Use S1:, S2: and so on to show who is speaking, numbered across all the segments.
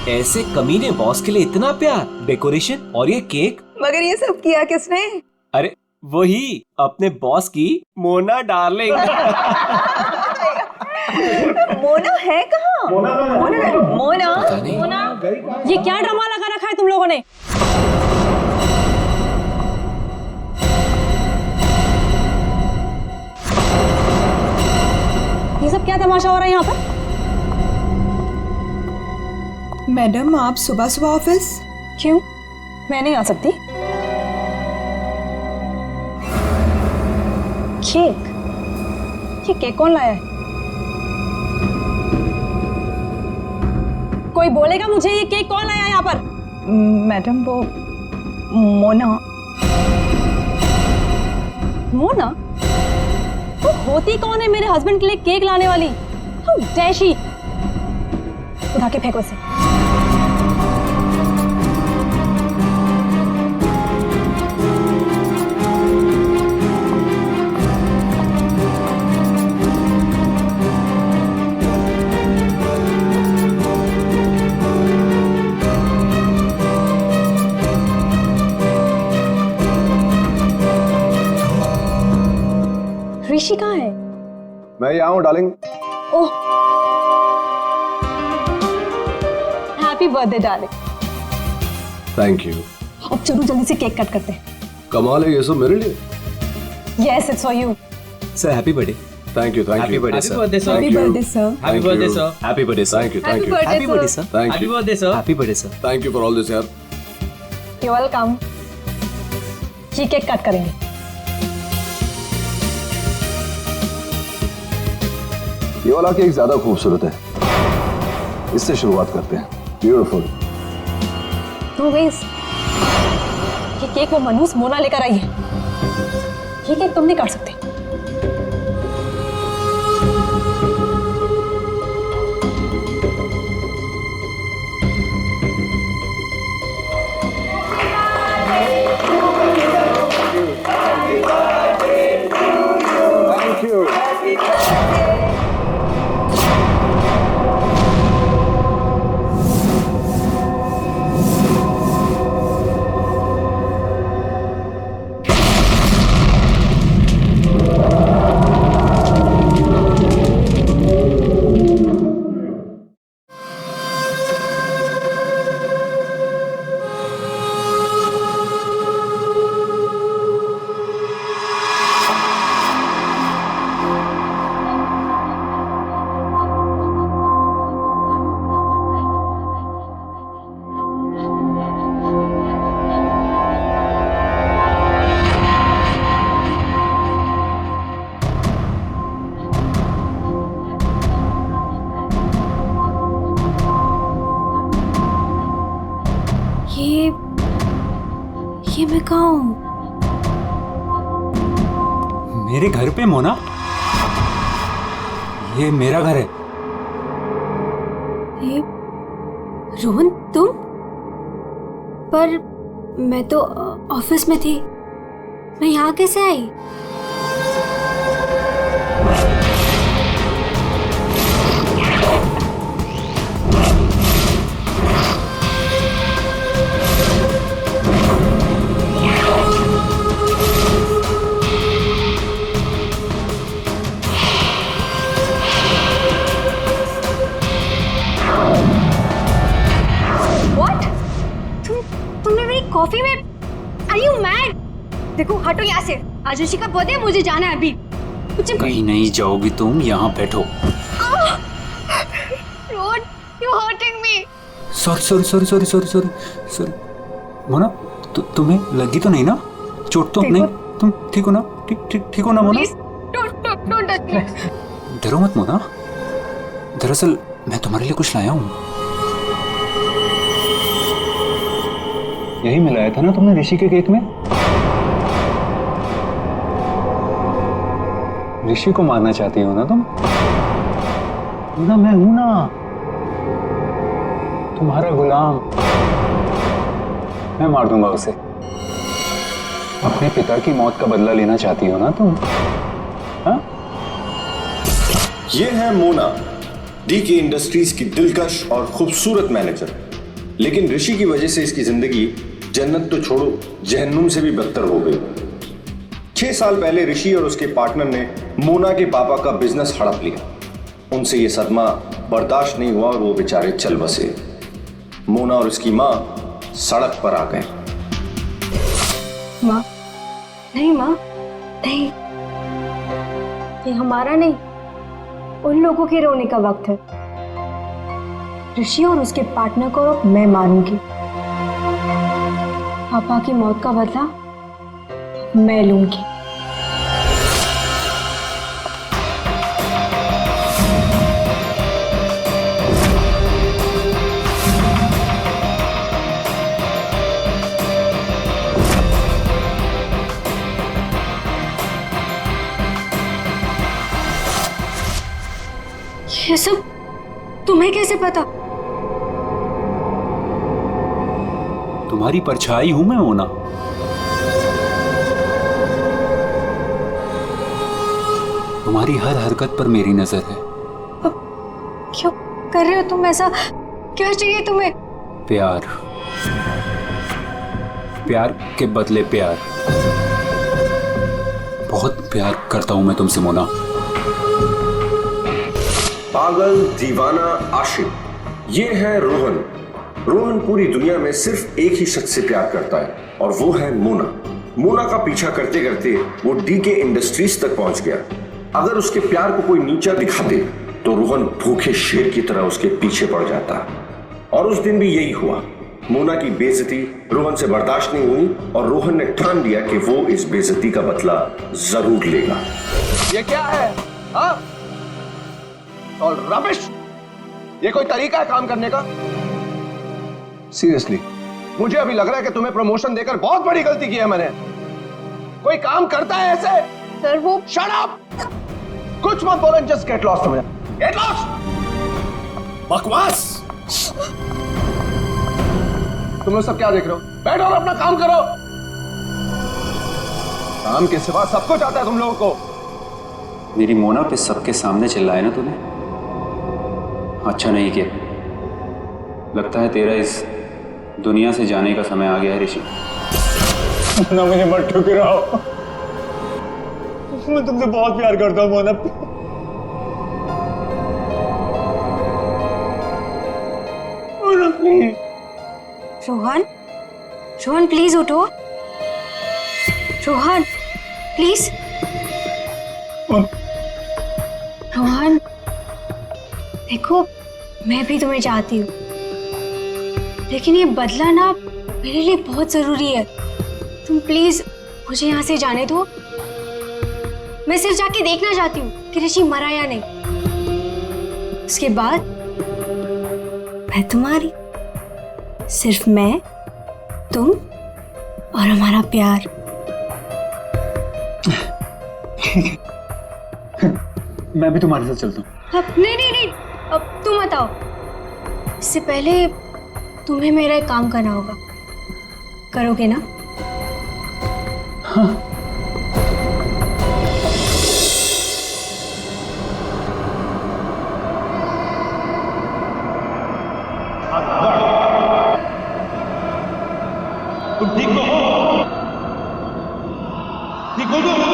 S1: ऐसे कमीने बॉस के लिए इतना प्यार, डेकोरेशन और ये केक।
S2: मगर ये सब किया किसने?
S1: अरे वही अपने बॉस की मोना डार्लिंग।
S2: मोना है कहाँ? मोना
S3: ये क्या ड्रामा लगा रखा है तुम लोगों ने? ये सब क्या तमाशा हो रहा है यहाँ पर?
S2: मैडम आप सुबह सुबह ऑफिस?
S3: क्यों? मैं नहीं आ सकती? केक? ये केक कौन लाया है? कोई बोलेगा मुझे ये केक कौन लाया है यहाँ पर?
S2: मैडम वो मोना।
S3: मोना? वो होती कौन है मेरे हस्बैंड के लिए केक लाने वाली? How dare she? उठा के फेंको इसे। ऋषि कहाँ है?
S4: मैं यहाँ हूँ darling.
S3: Oh, happy birthday darling.
S4: Thank you.
S3: अब चलो जल्दी से केक कट करते हैं।
S4: कमाल है, ये सब मेरे लिए।
S3: Yes, it's for you.
S1: Sir happy birthday.
S4: Thank you
S1: happy birthday sir.
S2: Happy birthday sir.
S1: Happy birthday sir. Happy birthday sir.
S4: Thank you thank you
S1: happy birthday sir.
S4: Thank you
S1: birthday sir. Happy birthday sir.
S4: Thank you for all this यार।
S3: You're welcome. ये cake cut करेंगे।
S4: ये वाला cake ज्यादा खूबसूरत है, इससे शुरुआत करते हैं। ब्यूटीफुल।
S3: No ways. ये केक वो मनहूस मोना लेकर आई है। ये केक तुम नहीं काट सकते।
S4: Thank you.
S5: ये मैं कहाँ हूँ?
S1: मेरे घर पे मोना, ये मेरा घर है।
S5: ये रोहन तुम? पर मैं तो ऑफिस में थी, मैं यहाँ कैसे आई? कॉफी में? Are you mad? देखो हटो यहाँ से, आज ऋषि का बर्थडे, मुझे जाना है अभी।
S1: कहीं नहीं जाओगी तुम, यहाँ बैठो।
S5: Rohan, you hurting me.
S1: Sorry Mona, तुम्हें लगी तो नहीं ना? चोट तो नहीं? तुम ठीक हो ना? ठीक हो ना Mona?
S5: Please, don't touch me.
S1: डरो मत मोना, दरअसल मैं तुम्हारे लिए कुछ लाया हूँ। यही मिलाया था ना तुमने ऋषि के केक में? ऋषि को मारना चाहती हो ना तुम? ना मैं हूं ना, तुम्हारा गुलाम। मैं मार दूंगा उसे। अपने पिता की मौत का बदला लेना चाहती हो ना तुम? हाँ?
S6: ये है मोना, डीके इंडस्ट्रीज की दिलकश और खूबसूरत मैनेजर। लेकिन ऋषि की वजह से इसकी जिंदगी जन्नत तो छोड़ो जहन्नुम से भी बदतर हो गई। 6 साल पहले ऋषि और उसके पार्टनर ने मोना के पापा का बिजनेस हड़प लिया। उनसे यह सदमा बर्दाश्त नहीं हुआ और वो बेचारे चल बसे। मोना और उसकी माँ सड़क पर आ गए।
S5: माँ, नहीं माँ, नहीं, ये हमारा नहीं, उन लोगों के रोने का वक्त है। ऋषि और उसके पार्टनर को अब मैं मारूंगी। पापा की मौत का बदला मैं लूंगी। ये सब तुम्हें कैसे पता?
S1: तुम्हारी परछाई हूं मैं मोना। तुम्हारी हर हरकत पर मेरी नजर है।
S5: क्यों कर रहे हो तुम ऐसा? क्या चाहिए तुम्हें?
S1: प्यार, प्यार के बदले प्यार। बहुत प्यार करता हूं मैं तुमसे मोना।
S6: पागल, दीवाना, आशिक, ये है रोहन। रोहन पूरी दुनिया में सिर्फ एक ही शख्स से प्यार करता है और वो है मोना। मोना का पीछा करते करते वो डीके इंडस्ट्रीज तक पहुंच गया। अगर उसके प्यार को कोई नीचा दिखाते तो रोहन भूखे शेर की तरह उसके पीछे पड़ जाता। और उस दिन भी यही हुआ। मोना की बेइज्जती रोहन से बर्दाश्त नहीं हुई और रोहन ने ठान लिया कि वो इस बेइज्जती का बदला जरूर लेगा।
S4: ये क्या है? हाँ? और रबिश, ये कोई तरीका है काम करने का? सीरियसली मुझे अभी लग रहा है कि तुम्हें प्रमोशन देकर बहुत बड़ी गलती की है मैंने। कोई काम करता है ऐसे?
S5: सर वो
S4: शट अप! कुछ मत बोलो, जस्ट गेट लॉस्ट। तुम्हें गेट लॉस्ट। बकवास। तुम लोग सब क्या देख रहे हो? बैठो और अपना काम करो। काम के सिवा सब कुछ आता है तुम लोगों को।
S1: मेरी मोना पे सबके सामने चिल्लाए ना तूने? अच्छा नहीं किया। लगता है तेरा इस दुनिया से जाने का समय आ गया है ऋषि।
S7: मोना, मुझे मत ठुकराओ। मैं तुमसे बहुत प्यार करता हूँ मोना। मोना प्लीज।
S5: रोहन, रोहन प्लीज उठो। रोहन प्लीज। रोहन देखो, मैं भी तुम्हें चाहती हूँ, लेकिन ये बदला ना मेरे लिए बहुत जरूरी है। तुम प्लीज मुझे यहाँ से जाने दो। मैं सिर्फ जाके देखना चाहती हूँ कि ऋषि मरा या नहीं। उसके बाद मैं तुम्हारी, सिर्फ मैं, तुम और हमारा प्यार।
S1: मैं भी तुम्हारे साथ चलता हूँ।
S5: अब नहीं, अब तुम बताओ। इससे पहले तुम्हें मेरा एक काम करना होगा। करोगे ना?
S1: हाँ।
S7: तुम ठीक तो हो? ठीक हो तुम?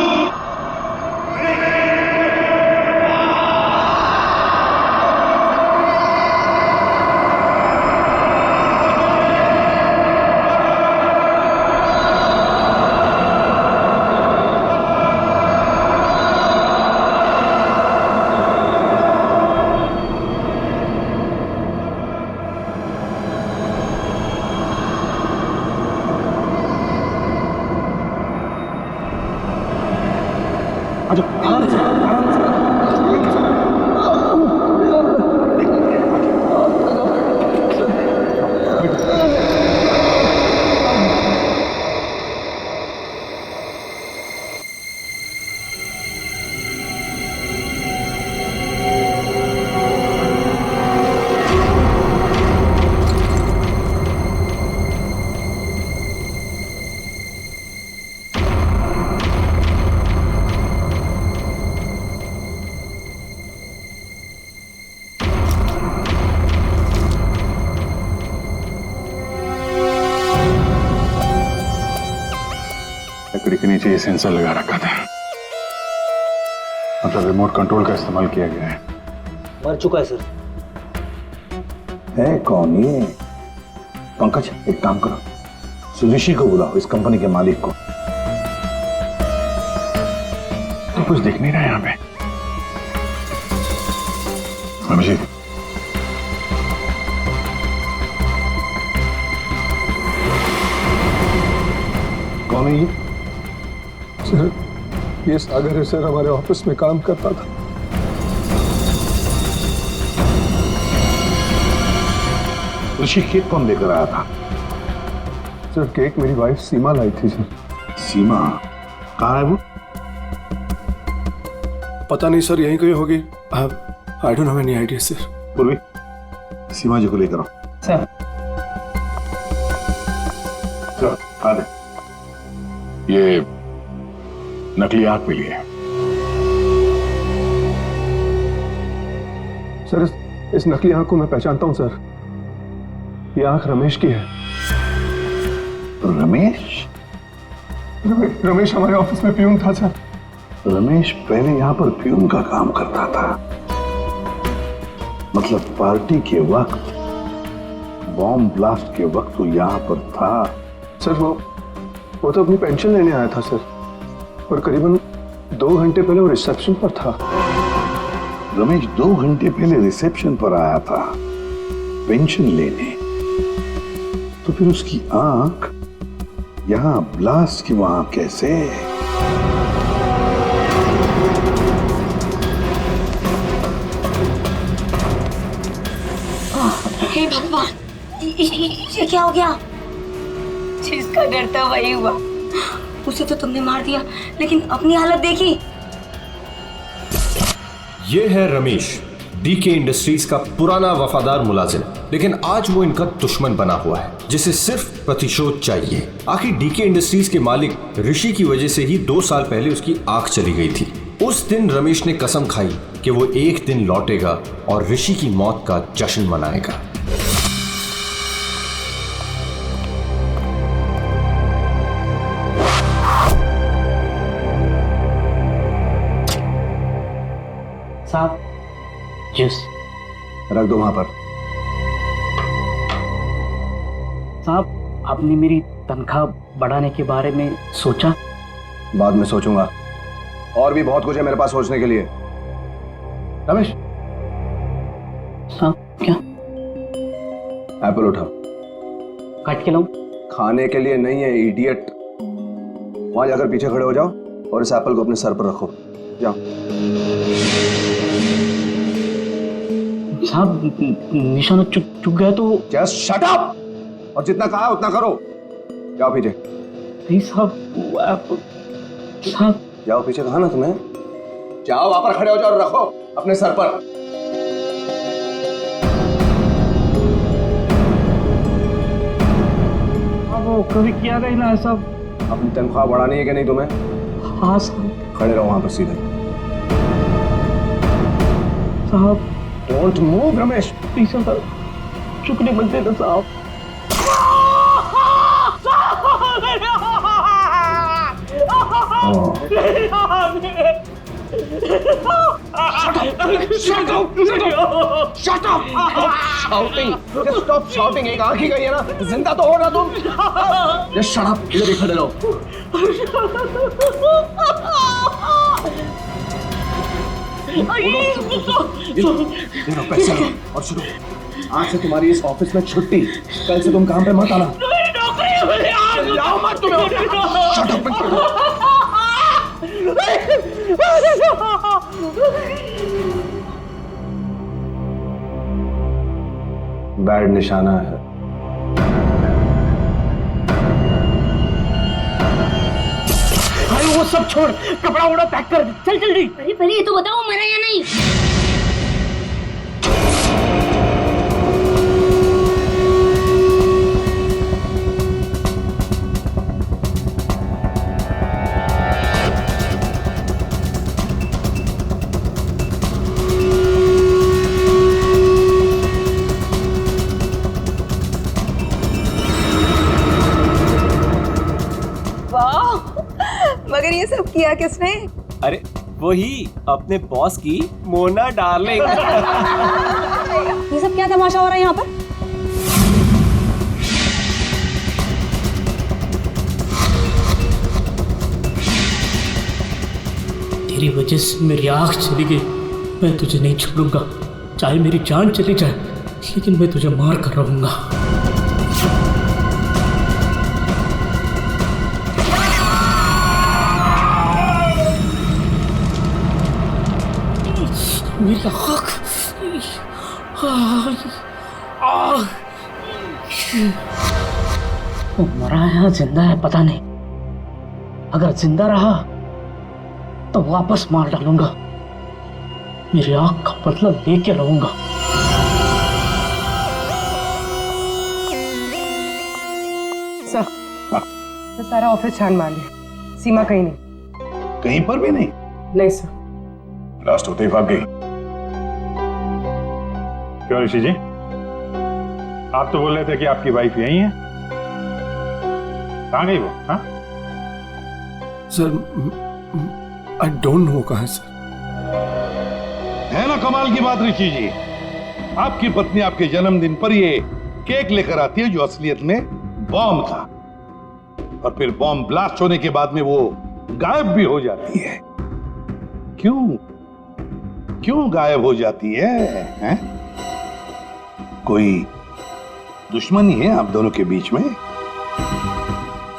S8: के नीचे ये सेंसर लगा रखा था, मतलब रिमोट कंट्रोल का इस्तेमाल किया गया है।
S9: मर चुका है सर।
S10: है कौन ये? पंकज, एक काम करो, ऋषि को बुलाओ, इस कंपनी के मालिक को।
S8: तो कुछ दिख नहीं रहा यहाँ पे। अभिजीत,
S10: कौन है ये? सर, ये सागर है सर, हमारे ऑफिस में काम करता था। ऋषि केक कौन लेकर आया था? सर, केक मेरी वाइफ सीमा लाई थी सर। सीमा कहाँ है वो?
S11: पता नहीं सर, यहीं कहीं होगी। I don't have any idea sir.
S10: पूर्वी, सीमा जी को लेकर आओ।
S9: सर
S10: सर, आ दे।
S8: ये नकली आंख मिली है।
S11: सर, इस नकली आंख को मैं पहचानता हूं सर। ये आंख रमेश की है।
S10: रमेश?
S11: रमेश हमारे ऑफिस में प्यून था सर।
S10: रमेश पहले यहाँ पर प्यून का काम करता था, मतलब पार्टी के वक्त, बॉम्ब ब्लास्ट के वक्त वो यहाँ पर था।
S11: सर, वो तो अपनी पेंशन लेने आया था सर, और करीबन 2 घंटे पहले वो रिसेप्शन पर था।
S10: रमेश 2 घंटे पहले रिसेप्शन पर आया था पेंशन लेने, तो फिर उसकी आंख यहां ब्लास्ट की वहां कैसे?
S5: हे भगवान, ये क्या हो गया? जिसका डर था वही हुआ। उसे तो तुमने मार दिया, लेकिन अपनी हालत देखी।
S6: ये है रमेश, डीके इंडस्ट्रीज का पुराना वफादार मुलाजिम, लेकिन आज वो इनका दुश्मन बना हुआ है, जिसे सिर्फ प्रतिशोध चाहिए। आखिर डीके इंडस्ट्रीज के मालिक ऋषि की वजह से ही 2 साल पहले उसकी आंख चली गई थी। उस दिन रमेश ने कसम खाई कि वो एक दिन लौटेगा और ऋषि की मौत का जश्न मनाएगा।
S9: साहब, जूस
S10: रख दो वहां पर।
S9: साहब, आपने मेरी तनख्वाह बढ़ाने के बारे में सोचा?
S4: बाद में सोचूंगा, और भी बहुत कुछ है मेरे पास सोचने के लिए। रमेश,
S9: साहब क्या?
S4: एप्पल उठाओ।
S9: काट के लाऊं?
S4: खाने के लिए नहीं है इडियट। वहां जाकर पीछे खड़े हो जाओ और इस एप्पल को अपने सर पर रखो। जाओ।
S9: साहब, निशाना चुक गया तो।
S4: जस्ट शट अप, और जितना कहा उतना करो। जाओ पीछे।
S9: प्लीज साहब, साहब
S4: जाओ पीछे, कहा ना तुम्हें? जाओ, वहां पर खड़े हो जाओ और रखो अपने सर पर।
S9: वो कभी किया गया ना साहब।
S4: अपनी तनख्वाह बढ़ानी है कि नहीं तुम्हें?
S9: हाँ साहब।
S4: खड़े रहो वहां पर सीधे।
S9: साहब
S4: डोंट मूव रमेश।
S9: प्लीज साहब, चुकने मत देना साहब।
S4: Shut up! Stop shouting! Just stop shouting! एक आंख ही गई है ना, जिंदा तो हो ना तुम? Just shut up! इधर ही खड़े रहो। ये लो पैसे लो और सुनो, आज से तुम्हारी इस ऑफिस में छुट्टी। कल से तुम काम पे मत आना। जाओ मत तुम्हें। Shut up! बैड निशाना है।
S9: भाई वो सब छोड़, कपड़ा वपड़ा पैक कर, चल जल्दी।
S5: पहले ये तो बताओ, मरा या नहीं?
S2: ये सब किया किसने?
S4: अरे वही अपने बॉस की मोना डार्लिंग।
S3: ये सब क्या तमाशा हो रहा है यहाँ पर?
S9: तेरी वजह से मेरी आँख चली गई। मैं तुझे नहीं छोड़ूंगा, चाहे मेरी जान चली जाए, लेकिन मैं तुझे मार कर रहूंगा। मेरी आँख वो मरा है या जिंदा है पता नहीं। अगर जिंदा रहा तो वापस मार डालूंगा। मेरी आंख का बदला लेके रहूंगा।
S12: सर, तो सारा ऑफिस छान मार लिया, सीमा कहीं नहीं।
S10: कहीं पर भी नहीं?
S12: नहीं सर।
S8: लास्ट होते ही भाग गई। क्यों ऋषि जी, आप तो बोल रहे थे कि आपकी वाइफ यही है, कहाँ गई वो? हाँ
S11: सर, आई डोंट नो कहाँ है सर।
S10: है ना कमाल की बात ऋषि जी, आपकी पत्नी आपके जन्मदिन पर ये केक लेकर आती है जो असलियत में बॉम्ब था, और फिर बॉम्ब ब्लास्ट होने के बाद में वो गायब भी हो जाती है। क्यों गायब हो जाती है? कोई दुश्मनी है आप दोनों के बीच में?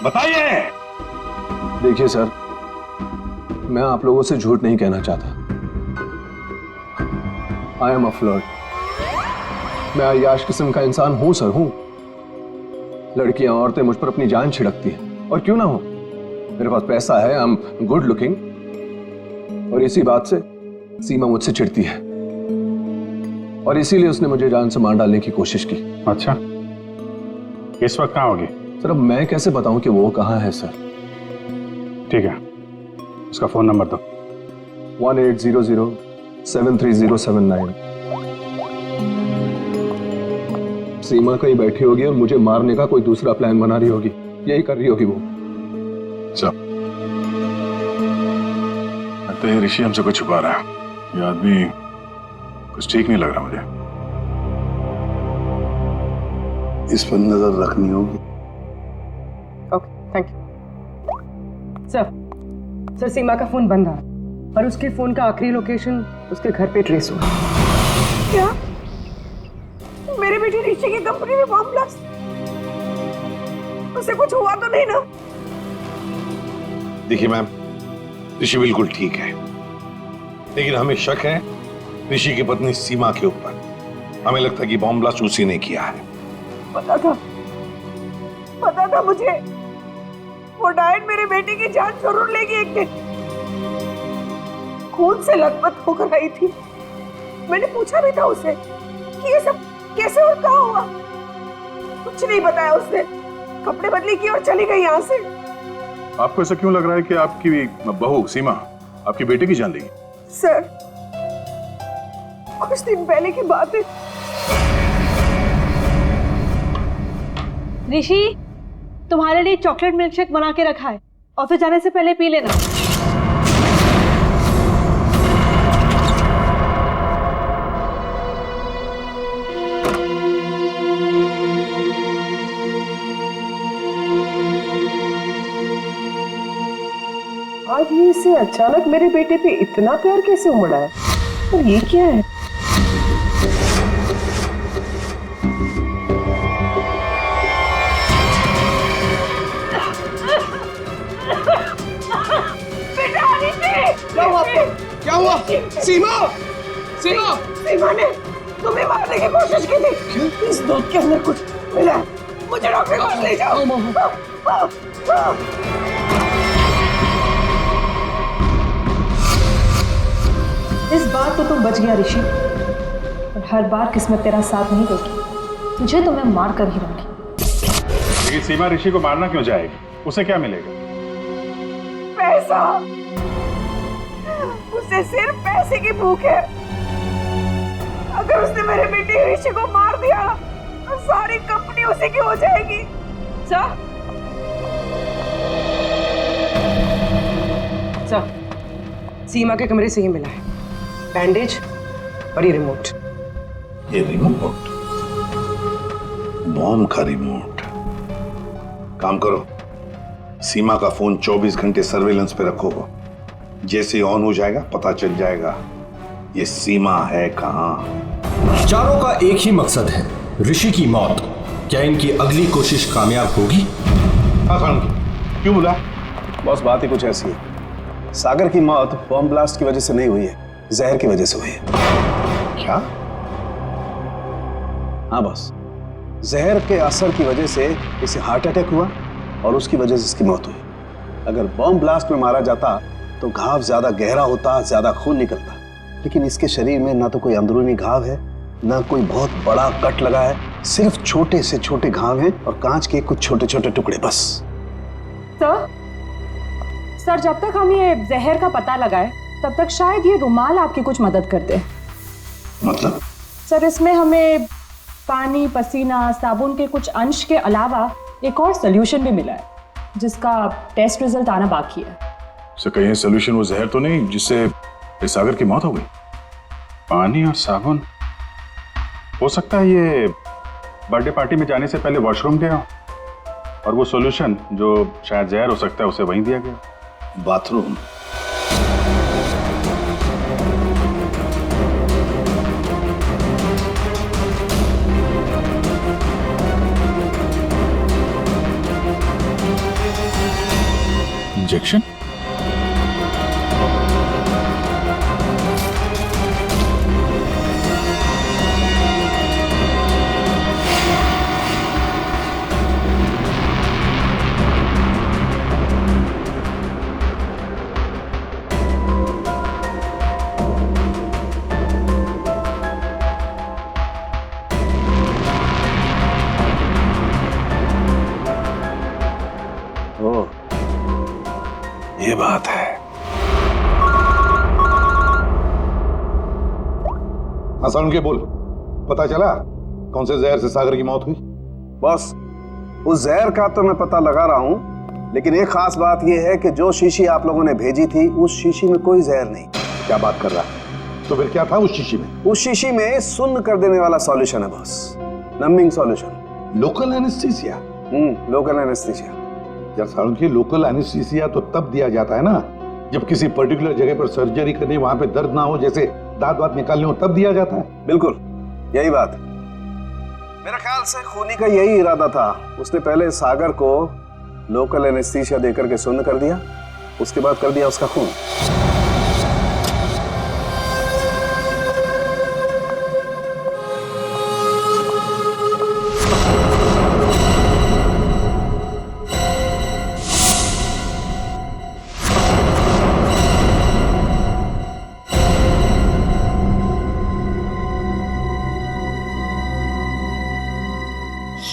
S10: बताइए।
S11: देखिए सर, मैं आप लोगों से झूठ नहीं कहना चाहता। I am a flirt. मैं अय्याश किस्म का इंसान हूं सर, हूं। लड़कियां, औरतें मुझ पर अपनी जान छिड़कती हैं, और क्यों ना हो। मेरे पास पैसा है, आई एम गुड लुकिंग, और इसी बात से सीमा मुझसे चिढ़ती है, और इसीलिए उसने मुझे जान से मार डालने की कोशिश की।
S8: अच्छा, इस वक्त कहाँ होगी?
S11: सर, अब मैं कैसे बताऊं कि वो कहाँ है सर?
S8: ठीक है, उसका फोन नंबर दो।
S11: 1800-73079। सीमा कहीं बैठी होगी और मुझे मारने का कोई दूसरा प्लान बना रही होगी, यही कर रही होगी वो।
S8: लगता है ऋषि हमसे कुछ छुपा रहा है। ये आदमी कुछ ठीक नहीं लग रहा मुझे।
S10: इस पर नजर रखनी होगी।
S12: Okay, thank you sir. Sir, Seema का फोन बंद आ, और उसके फोन का आखिरी लोकेशन उसके घर पे ट्रेस हुआ।
S2: क्या? मेरे बेटी ऋषि की कंपनी में बॉम्ब ब्लास्ट? उसे कुछ हुआ तो नहीं ना?
S10: देखिए मैम, ऋषि बिल्कुल ठीक है, लेकिन हमें शक है ऋषि की पत्नी सीमा के ऊपर। हमें लगता है कि बॉम्ब ब्लास्ट उसी ने किया है।
S2: पता था मुझे। वो डायन मेरे बेटे की जान जरूर लेगी एक दिन। खून से लथपथ होकर आई थी। मैंने पूछा भी था उसे कि ये सब कैसे और कहाँ हुआ। कुछ नहीं बताया उसने। कपड़े बदली की और चली गई यहाँ से।
S8: आपको ऐसा क्यों लग रहा है कि आपकी बहू सीमा आपकी बेटे की जान लेगी?
S2: सर, कुछ दिन पहले की बात है।
S3: ऋषि, तुम्हारे लिए चॉकलेट मिल्कशेक बना के रखा है, ऑफिस जाने से पहले पी लेना।
S12: आज ये इससे अचानक मेरे बेटे पे इतना प्यार कैसे उमड़ा है? और ये क्या है?
S4: क्या हुआ? सीमा
S2: ने तुम्हें मारने की कोशिश की थी। इस दूध के अंदर कुछ मिला है। मुझे डॉक्टर के पास ले जाओ।
S12: इस बार तो तुम बच गया ऋषि, और हर बार किस्मत तेरा साथ नहीं देगी। तुझे तो मैं मार कर ही रहूंगी।
S8: लेकिन सीमा ऋषि को मारना क्यों चाहेगी? उसे क्या मिलेगा?
S2: पैसा। उसे सिर्फ पैसे की भूख है। अगर उसने मेरे बेटे ऋषि को मार दिया तो सारी कंपनी उसी की हो जाएगी। सर,
S12: सर, सीमा के कमरे से ही मिला है बैंडेज और ये रिमोट।
S10: ये रिमोट? बॉम्ब का रिमोट? काम करो, सीमा का फोन 24 घंटे सर्वेलेंस पे रखो। जैसे ऑन हो जाएगा पता चल जाएगा ये सीमा है कहां।
S6: चारों का एक ही मकसद है, ऋषि की मौत। क्या इनकी अगली कोशिश कामयाब होगी?
S10: क्यों बोला?
S11: बॉस, बात ही कुछ ऐसी है। सागर की मौत बॉम्ब ब्लास्ट की वजह से नहीं हुई है, जहर की वजह से हुई है।
S10: क्या?
S11: हाँ बॉस, जहर के असर की वजह से इसे हार्ट अटैक हुआ और उसकी वजह से इसकी मौत हुई। अगर बॉम्ब ब्लास्ट में मारा जाता तो घाव ज्यादा गहरा होता, ज्यादा खून निकलता, लेकिन इसके शरीर में ना तो कोई अंदरूनी घाव है, ना कोई बहुत बड़ा कट लगा है, सिर्फ छोटे से छोटे घाव हैं और कांच के कुछ छोटे छोटे टुकड़े बस।
S3: सर, जब तक हम ये जहर का पता लगाए तब तक शायद ये रुमाल आपकी कुछ मदद कर दे।
S10: मतलब?
S3: सर, इसमें हमें पानी, पसीना, साबुन के कुछ अंश के अलावा एक और सोल्यूशन भी मिला है जिसका टेस्ट रिजल्ट आना बाकी है।
S8: सर, कहीं सोल्यूशन वो जहर तो नहीं जिससे इस सागर की मौत हो गई? पानी और साबुन? हो सकता है ये बर्थडे पार्टी में जाने से पहले वॉशरूम गया और वो सॉल्यूशन जो शायद जहर हो सकता है उसे वहीं दिया गया।
S10: बाथरूम?
S8: इंजेक्शन?
S10: ये बात है। आसान के बोल, पता चला कौन से जहर से सागर की मौत हुई?
S11: बस, उस जहर का तो मैं पता लगा रहा हूं, लेकिन एक खास बात यह है कि जो शीशी आप लोगों ने भेजी थी उस शीशी में कोई जहर नहीं।
S10: क्या बात कर रहा है? तो फिर क्या था उस शीशी में?
S11: उस शीशी में सुन्न कर देने वाला सॉल्यूशन है boss, numbing solution.
S10: Local anaesthesia?
S11: Local anaesthesia.
S10: यार सारुण की, लोकल एनेस्थीसिया तो तब दिया जाता है ना जब किसी पर्टिकुलर जगह पर सर्जरी करनी, वहां पे दर्द ना हो, जैसे दांत वात निकालने हो, तब दिया जाता है।
S11: बिल्कुल यही बात। मेरा ख्याल से खूनी का यही इरादा था। उसने पहले सागर को लोकल एनेस्थीसिया देकर के सुन्न कर दिया, उसके बाद कर दिया उसका खून।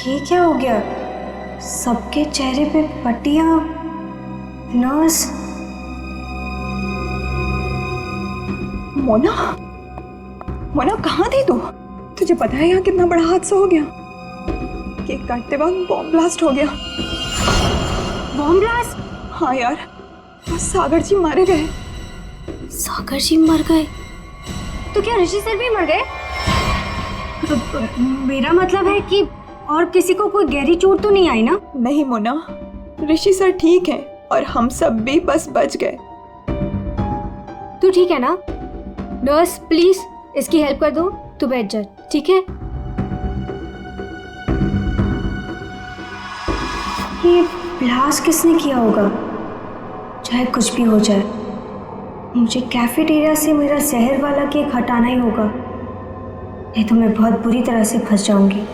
S5: ये क्या हो गया? सबके चेहरे पे पट्टियां, नर्स।
S2: मोना, मोना कहाँ थी तू? तुझे पता है यहाँ कितना बड़ा हादसा हो गया? केक काटते वक्त बॉम्ब ब्लास्ट हो गया।
S5: Bomb blast?
S2: हाँ यार, बस सागर जी मारे गए।
S5: सागर जी मर गए? तो क्या ऋषि सर भी मर गए? मेरा मतलब है कि और किसी को कोई गहरी चोट तो नहीं आई ना?
S2: नहीं मोना, ऋषि सर ठीक है और हम सब भी बस बच गए।
S5: तू ठीक है ना? नर्स प्लीज इसकी हेल्प कर दो, तू बैठ जा, ठीक है? ये ब्लास्ट किसने किया होगा? चाहे कुछ भी हो जाए, मुझे कैफेटेरिया से मेरा जहर वाला केक हटाना ही होगा, नहीं तो मैं बहुत बुरी तरह से फंस जाऊंगी।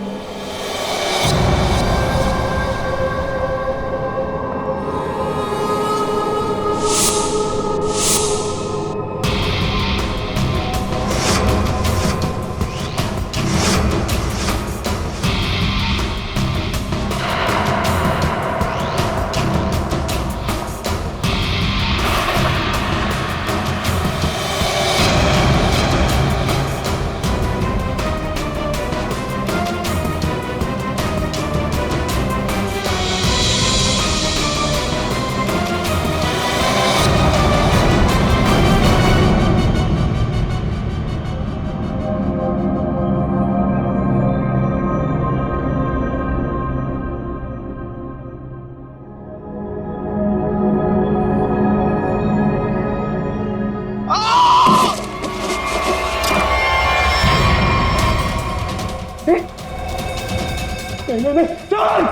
S4: नहीं नहीं, चल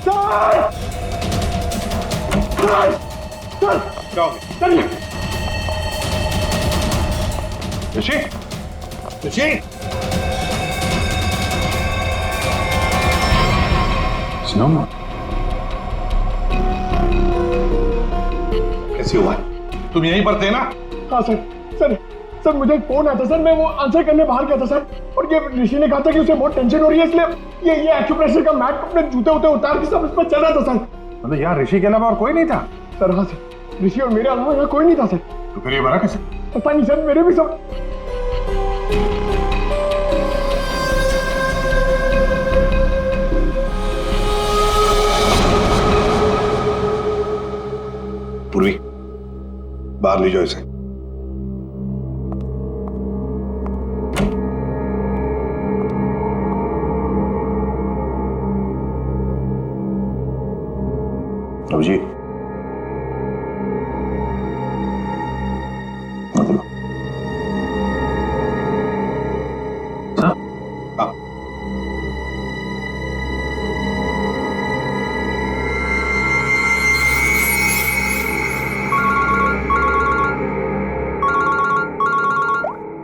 S4: चल चल चल
S8: जाओ
S4: चलिए।
S8: ऋषि, ऋषि, सुनो ना, कैसे हुआ? तुम यहीं पर थे ना?
S4: हाँ सर, सर सर मुझे एक फोन आया था सर, मैं वो आंसर करने बाहर गया था सर, और ये ऋषि ने कहा था कि उसे बहुत टेंशन हो रही है, इसलिए ये एक्यूप्रेशर का मैट अपने जूते उते उतार के सब इस पर चल रहा था सर।
S8: मतलब यहाँ ऋषि के अलावा और कोई नहीं था?
S4: सर हाँ सर, ऋषि और मेरे अलावा यहाँ कोई नहीं था सर।
S8: तो फिर ये बना कैसे?
S4: पता नहीं सर, मेरे भी सब।
S10: पूर्वी, बाहर ले जाओ इसे। अभिजीत,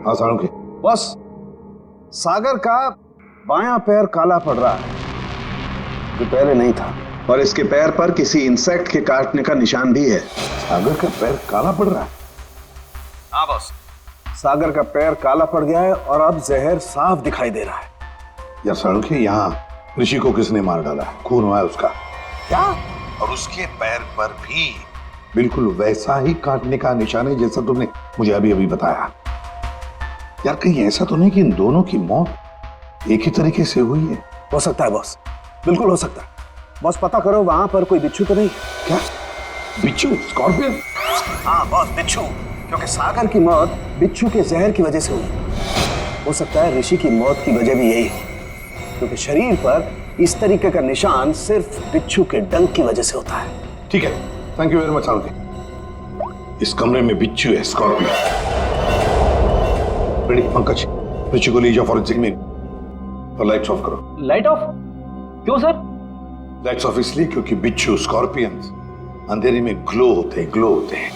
S10: हाँ साळुंखे।
S13: बस सागर का बायां पैर काला पड़ रहा है, जो पहले नहीं था, और इसके पैर पर किसी इंसेक्ट के काटने का निशान भी है।
S10: सागर का पैर काला पड़ रहा है?
S13: हाँ बॉस, सागर का पैर काला पड़ गया है और अब जहर साफ दिखाई दे रहा है।
S10: यार साळुंखे, यहाँ ऋषि को किसने मार डाला? खून हुआ है उसका।
S13: क्या?
S10: और उसके पैर पर भी बिल्कुल वैसा ही काटने का निशान है जैसा तुमने मुझे अभी अभी बताया। यार कहीं ऐसा तो नहीं कि इन दोनों की मौत एक ही तरीके से हुई है?
S13: हो सकता है बॉस, बिल्कुल हो सकता है। बॉस पता करो वहां पर कोई बिच्छू तो नहीं।
S10: क्या बिच्छू? स्कॉर्पियन?
S13: हाँ बॉस, बिच्छू, क्योंकि सागर की मौत बिच्छू के जहर की वजह से हुई। हो सकता है ऋषि की मौत की वजह भी यही हो, क्योंकि शरीर पर इस तरीके का निशान सिर्फ बिच्छू के डंक की वजह से होता है।
S10: ठीक है, thank you very much Salunkhe. इस कमरे में बिच्छू है, स्कॉर्पियन। रेडी पंकज, ऋषि को ले जाओ फॉरेंसिक में और लाइट्स ऑफ करो।
S9: Light of? क्यों सर?
S10: लाइट्स ऑफ इसलिए क्योंकि बिच्छू, स्कॉर्पियंस अंधेरे में ग्लो होते हैं, ग्लो होते हैं।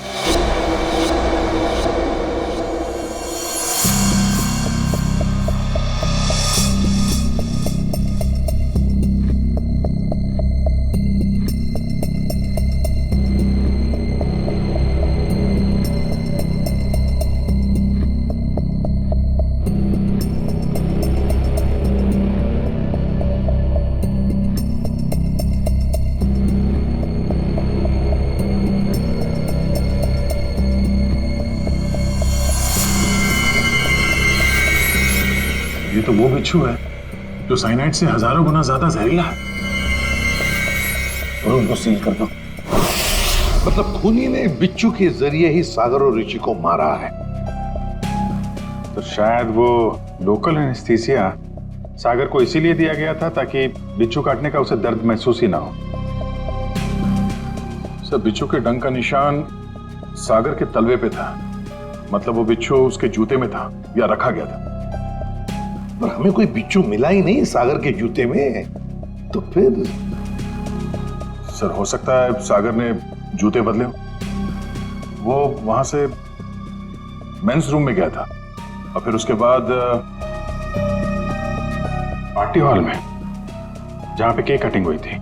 S8: ये तो वो बिच्छू है जो साइनाइड से हजारों गुना ज्यादा जहरीला है।
S10: और उनको सील कर दो। मतलब खूनी ने बिच्छू के जरिए ही सागर और ऋषि को मारा है।
S8: तो शायद वो लोकल एनेस्थीसिया सागर को इसीलिए दिया गया था ताकि बिच्छू काटने का उसे दर्द महसूस ही ना हो। सर, बिच्छू के डंक का निशान सागर के तलवे पे था, मतलब वो बिच्छू उसके जूते में था या रखा गया था।
S10: पर हमें कोई बिच्छू मिला ही नहीं सागर के जूते में, तो फिर?
S8: सर, हो सकता है सागर ने जूते बदले हो। वो वहां से मेंस रूम में गया था और फिर उसके बाद पार्टी हॉल में जहां पे केक कटिंग हुई थी।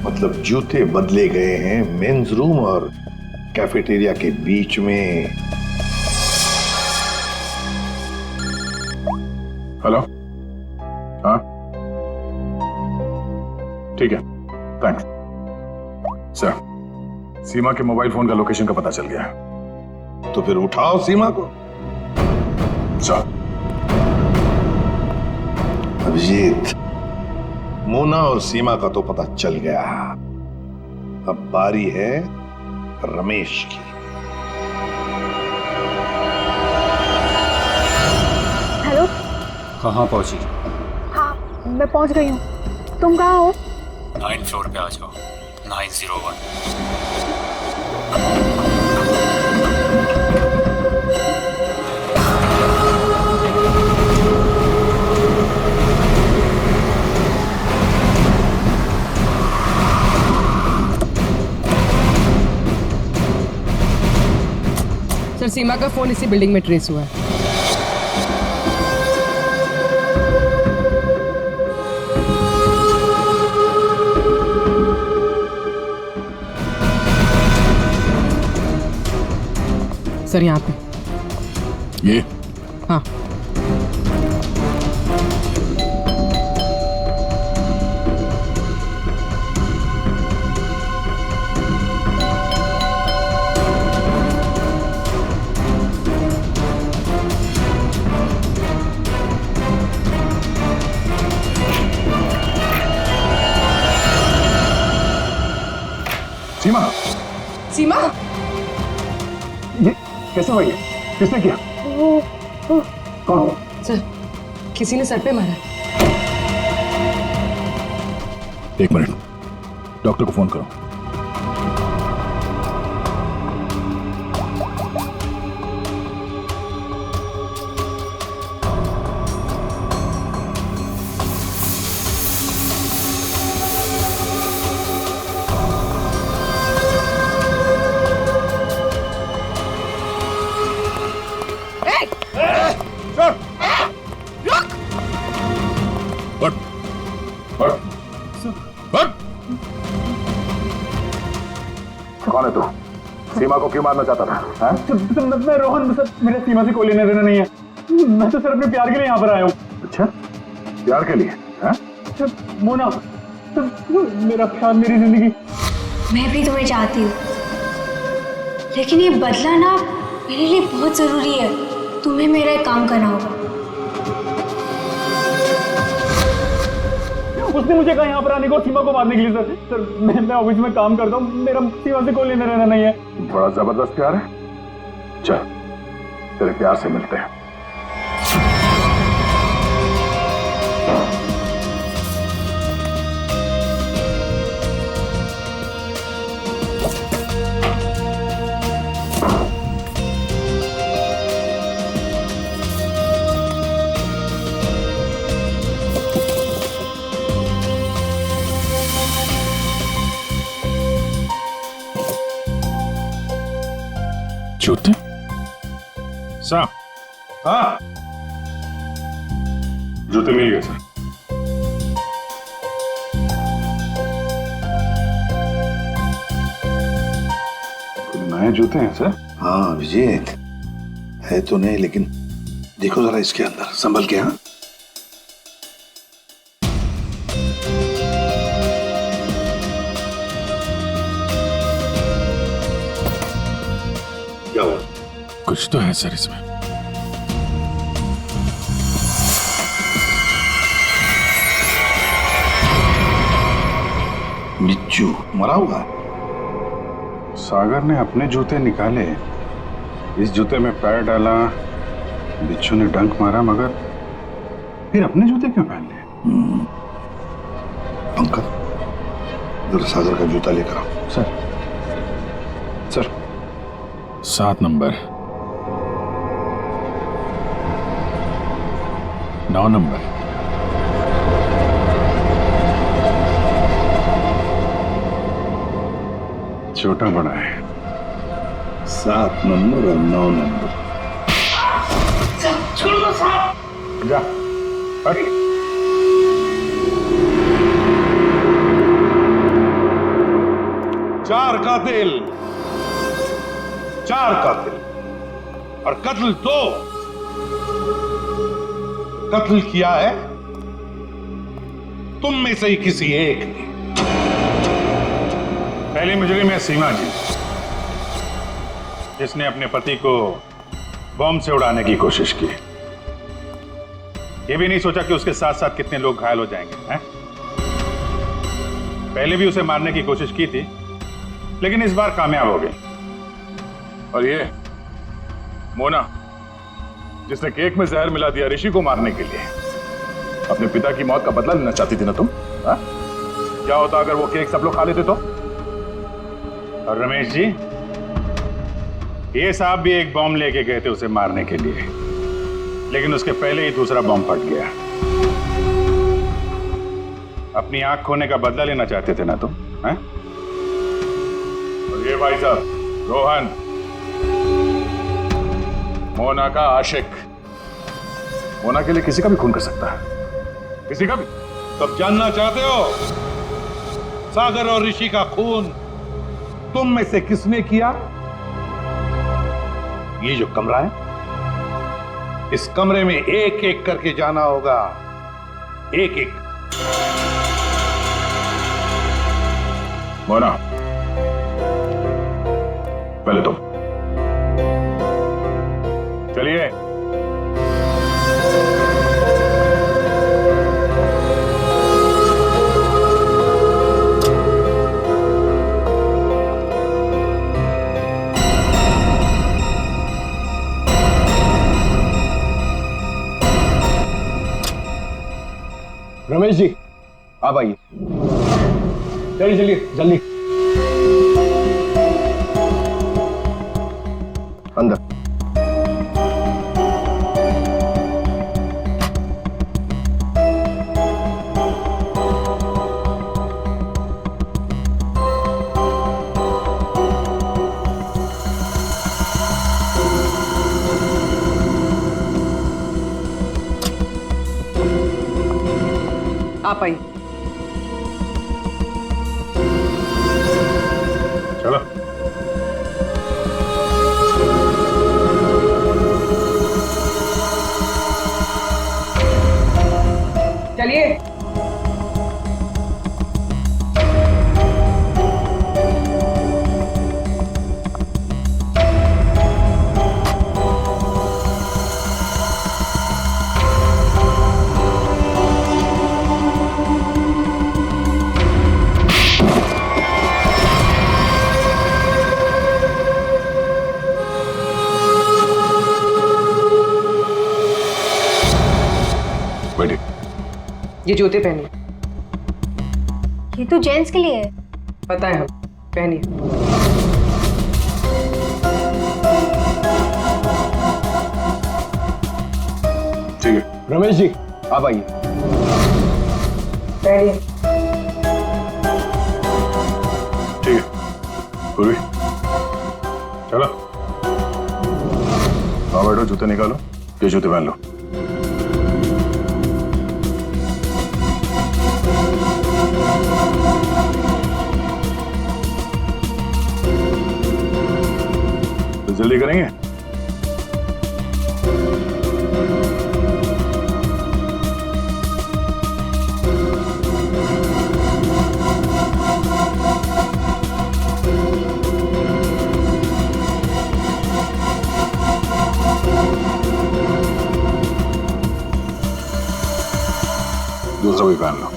S10: मतलब जूते बदले गए हैं मेंस रूम और कैफेटेरिया के बीच में।
S8: हेलो, हाँ ठीक है, थैंक्स सर। सीमा के मोबाइल फोन का लोकेशन का पता चल गया है।
S10: तो फिर उठाओ सीमा को।
S8: सर।
S10: अभिजीत, मोना और सीमा का तो पता चल गया, अब बारी है रमेश की।
S5: हेलो।
S1: कहाँ पहुंची?
S5: हाँ, मैं पहुंच गई हूँ। तुम कहाँ हो?
S1: 9 फ्लोर पे आ जाओ, 901।
S12: सीमा का फोन इसी बिल्डिंग में ट्रेस हुआ है। सर यहाँ पे
S8: ये
S12: हाँ।
S8: सीमा,
S12: सीमा,
S4: ये कैसे हुआ? ये किसने किया? कौन?
S12: सर किसी ने सर पे मारा।
S8: एक मिनट, डॉक्टर को फोन करो।
S10: कौन है तू? सीमा को क्यों मारना चाहता था?
S4: मैं रोहन, सर मेरे सीमा से कोई लेना देना नहीं है। मैं तो सर अपने प्यार के लिए यहाँ पर आया हूँ।
S10: अच्छा, प्यार के लिए?
S4: मोना, मेरा प्यार, मेरी जिंदगी।
S5: मैं भी तुम्हें चाहती हूँ, लेकिन ये बदला ना मेरे लिए बहुत जरूरी है। तुम्हें मेरा एक काम करना होगा।
S4: उसने मुझे कहा यहाँ पर आने को, सीमा को मारने के लिए। सर मैं ऑफिस में काम करता हूँ, मेरा सीमा से कोई लेना देना नहीं है।
S10: बड़ा जबरदस्त प्यार है। चल, तेरे प्यार से मिलते हैं।
S8: जूते? साहब,
S10: हाँ,
S8: जूते मिल गए सर। नए जूते हैं सर?
S10: हाँ विजेत, है तो नहीं, लेकिन देखो जरा इसके अंदर, संभल के। हाँ, क्या हुआ?
S8: कुछ तो है सर इसमें।
S10: बिच्छू मरा हुआ है।
S8: सागर ने अपने जूते निकाले, इस जूते में पैर डाला, बिच्छू ने डंक मारा, मगर फिर अपने जूते क्यों पहन लिए?
S10: पंकज, जरा सागर का जूता लेकर आओ।
S11: सर, सर
S8: 7 नंबर, 9 नंबर, छोटा बड़ा है।
S10: 7 नंबर और 9 नंबर।
S7: छोड़ दो साहब।
S8: जा, हट।
S10: चार कातिल और कत्ल 2। कत्ल किया है तुम में से ही किसी एक ने।
S8: पहली मुजरिम है सीमा जी, जिसने अपने पति को बम से उड़ाने की कोशिश की। ये भी नहीं सोचा कि उसके साथ साथ कितने लोग घायल हो जाएंगे, हैं? पहले भी उसे मारने की कोशिश की थी, लेकिन इस बार कामयाब हो गई।
S10: और ये मोना, जिसने केक में जहर मिला दिया ऋषि को मारने के लिए, अपने पिता की मौत का बदला लेना चाहती थी ना तुम? हा? क्या होता अगर वो केक सब लोग खा लेते तो?
S8: और रमेश जी, ये साहब भी एक बॉम्ब लेके गए थे उसे मारने के लिए, लेकिन उसके पहले ही दूसरा बॉम्ब फट गया। अपनी आंख खोने का बदला लेना चाहते थे ना तुम, हैं?
S10: और ये भाई साहब रोहन,
S8: मोना का आशिक मोना के लिए किसी का भी खून कर सकता है, किसी का भी।
S7: तब जानना चाहते हो सागर और ऋषि का खून तुम में से किसने किया? ये जो कमरा है, इस कमरे में एक एक करके जाना होगा, एक एक।
S8: मोना, पहले तुम चलिए।
S11: रमेश जी, आप आइए। चलिए चलिए जल्दी अंदर।
S12: आप आइए।
S8: चलो।
S12: चलिए।
S8: बैठिए।
S12: ये जूते पहनिए।
S5: ये तो जेंट्स के लिए है।
S12: पता है, हम पहनिए।
S8: ठीक है।
S11: रमेश जी, आप आइए।
S12: पहनिए।
S8: ठीक है। पूर्वी, चलो। आओ बैठो, जूते निकालो। ये जूते पहन लो। तो जल्दी करेंगे। दूसरा भी पहन लो।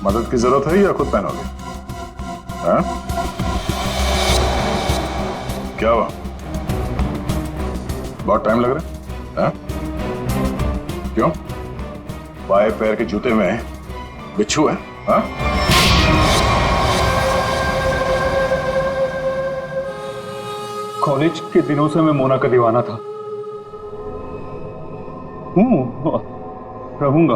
S8: मदद की जरूरत है या खुद पहनोगे? हाँ? क्या हुआ? बहुत टाइम लग रहा है? हाँ? क्यों? बाएं पैर के जूते में बिच्छू है? हाँ?
S1: कॉलेज के दिनों से मैं मोना का दीवाना था। रहूंगा।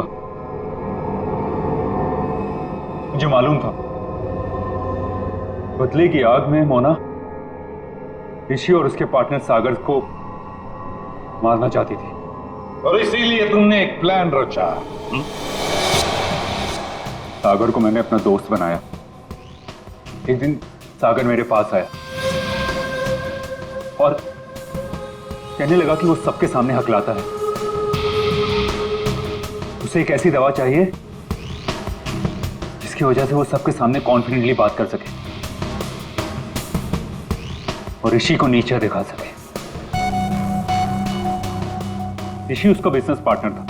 S1: मुझे मालूम था बदले की आग में मोना ऋषि और उसके पार्टनर सागर को मारना चाहती थी,
S7: और इसीलिए तुमने एक प्लान रचा।
S1: सागर को मैंने अपना दोस्त बनाया। एक दिन सागर मेरे पास आया और कहने लगा कि वो सबके सामने हकलाता है। उसे एक ऐसी दवा चाहिए जिसकी वजह से वो सबके सामने कॉन्फिडेंटली बात कर सके और ऋषि को नीचा दिखा सके। ऋषि उसका बिजनेस पार्टनर था,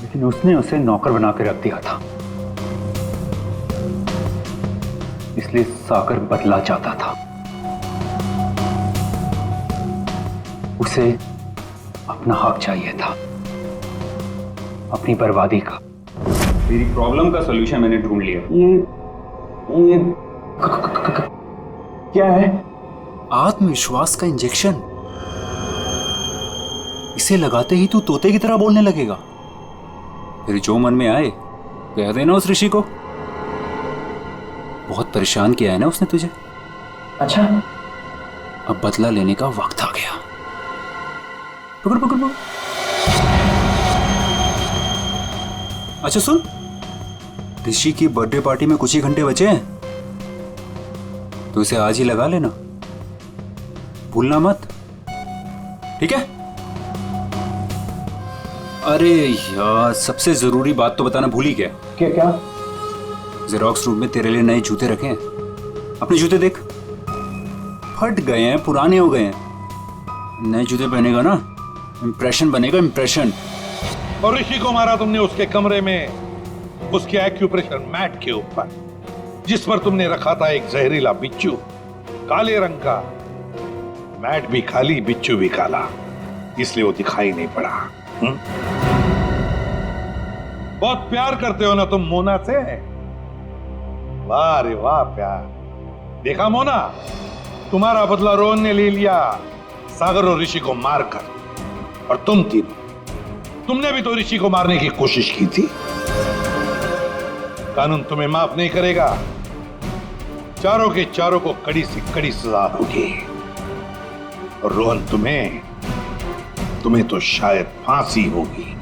S1: लेकिन उसने उसे नौकर बना के रख दिया था, इसलिए सागर बदला चाहता था। उसे अपना हक चाहिए था, अपनी बर्बादी का। मेरी प्रॉब्लम का सॉल्यूशन मैंने ढूंढ लिया। ये क्या है?
S14: आत्मविश्वास का इंजेक्शन। इसे लगाते ही तू तोते की तरह बोलने लगेगा।
S1: फिर जो मन में आए कह देना उस ऋषि को। बहुत परेशान किया है ना उसने तुझे,
S9: अच्छा,
S1: अब बदला लेने का वक्त आ गया। पकड़ पकड़ पकड़। अच्छा सुन, ऋषि की बर्थडे पार्टी में कुछ ही घंटे बचे हैं, तो इसे आज ही लगा लेना, भूलना मत, ठीक है? अरे यार, सबसे जरूरी बात तो बताना भूल ही गया।
S9: क्या क्या?
S1: जेरोक्स रूम में तेरे लिए नए जूते रखे हैं। अपने जूते देख, फट गए हैं, पुराने हो गए हैं। नए जूते पहनेगा ना, इंप्रेशन बनेगा, इंप्रेशन।
S7: और ऋषि को मारा तुमने उसके कमरे में, उसके एक्यूप्रेशर मैट के ऊपर, जिस पर तुमने रखा था एक जहरीला बिच्छू, काले रंग का। मैट भी खाली, बिच्छू भी काला, इसलिए वो दिखाई नहीं पड़ा। बहुत प्यार करते हो ना तुम मोना से? वाह रे वाह प्यार। देखा मोना, तुम्हारा बदला रोहन ने ले लिया सागर और ऋषि को मारकर। और तुम तीनों, तुमने भी तो ऋषि को मारने की कोशिश की थी। कानून तुम्हें माफ नहीं करेगा, चारों के चारों को कड़ी से कड़ी सजा होगी। और रोहन, तुम्हें तो शायद फांसी होगी।